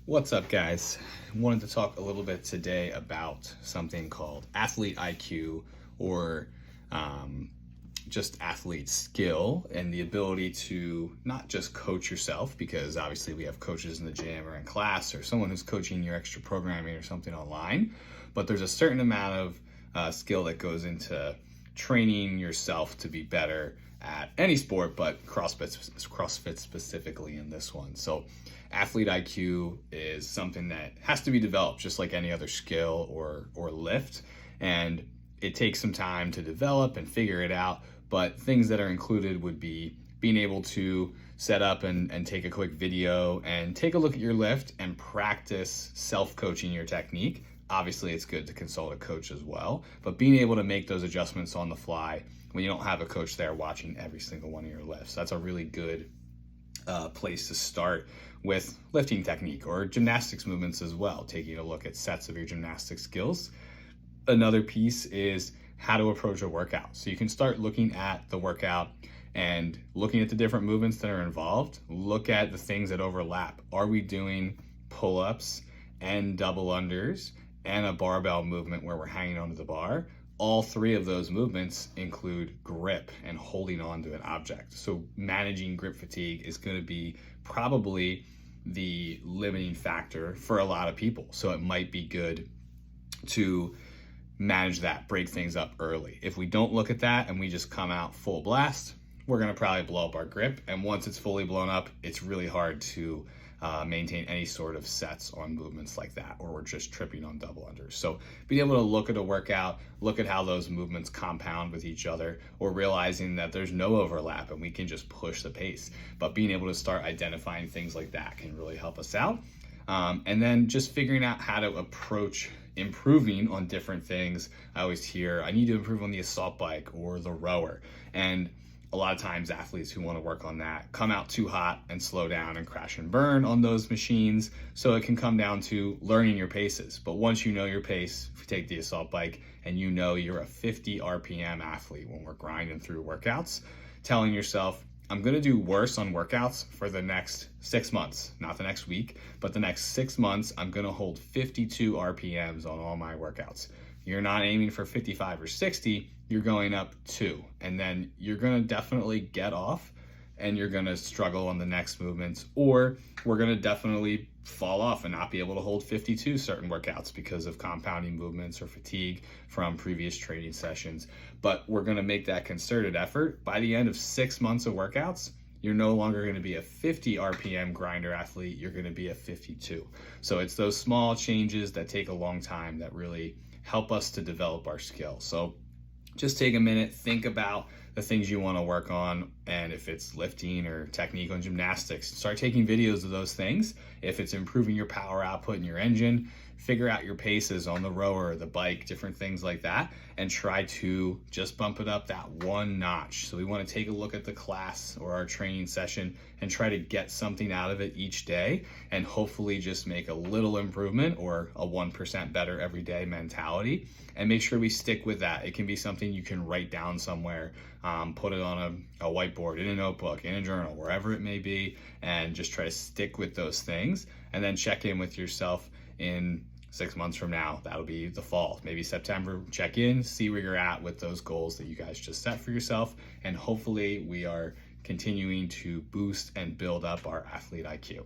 What's up, guys? Wanted to talk a little bit today about something called athlete IQ, or just athlete skill, and the ability to not just coach yourself, because obviously we have coaches in the gym or in class or someone who's coaching your extra programming or something online, but there's a certain amount of skill that goes into training yourself to be better at any sport, but CrossFit specifically in this one. So athlete IQ is something that has to be developed just like any other skill or lift, and it takes some time to develop and figure it out. But things that are included would be being able to set up and take a quick video and take a look at your lift and practice self-coaching your technique. Obviously, it's good to consult a coach as well, but being able to make those adjustments on the fly when you don't have a coach there watching every single one of your lifts. That's a really good place to start with lifting technique, or gymnastics movements as well, taking a look at sets of your gymnastic skills. Another piece is how to approach a workout. So you can start looking at the workout and looking at the different movements that are involved. Look at the things that overlap. Are we doing pull-ups and double unders and a barbell movement where we're hanging onto the bar? All three of those movements include grip and holding on to an object. So managing grip fatigue is going to be probably the limiting factor for a lot of people. So it might be good to manage that, break things up early. If we don't look at that and we just come out full blast, we're going to probably blow up our grip. And once it's fully blown up, it's really hard to maintain any sort of sets on movements like that, or we're just tripping on double unders. So being able to look at a workout, look at how those movements compound with each other, or realizing that there's no overlap and we can just push the pace. But being able to start identifying things like that can really help us out. And then just figuring out how to approach improving on different things. I always hear, I need to improve on the assault bike or the rower. And a lot of times athletes who want to work on that come out too hot and slow down and crash and burn on those machines. So it can come down to learning your paces. But once you know your pace, if you take the assault bike and you know you're a 50 RPM athlete when we're grinding through workouts, telling yourself, I'm going to do worse on workouts for the next 6 months, not the next week, but the next 6 months, I'm going to hold 52 RPMs on all my workouts. You're not aiming for 55 or 60, you're going up 2. And then you're going to definitely get off and you're going to struggle on the next movements, or we're going to definitely fall off and not be able to hold 52 certain workouts because of compounding movements or fatigue from previous training sessions. But we're going to make that concerted effort. By the end of 6 months of workouts, you're no longer going to be a 50 RPM grinder athlete, you're going to be a 52. So it's those small changes that take a long time that really help us to develop our skill. So just take a minute, think about the things you want to work on, and if it's lifting or technique on gymnastics, start taking videos of those things. If it's improving your power output in your engine, figure out your paces on the rower or the bike, different things like that, and try to just bump it up that one notch. So we want to take a look at the class or our training session and try to get something out of it each day, and hopefully just make a little improvement or a 1% better every day mentality, and make sure we stick with that. It can be something you can write down somewhere, put it on a whiteboard, in a notebook, in a journal, wherever it may be, and just try to stick with those things, and then check in with yourself in 6 months from now. That'll be the fall, maybe September. Check in, see where you're at with those goals that you guys just set for yourself, and hopefully we are continuing to boost and build up our athlete IQ.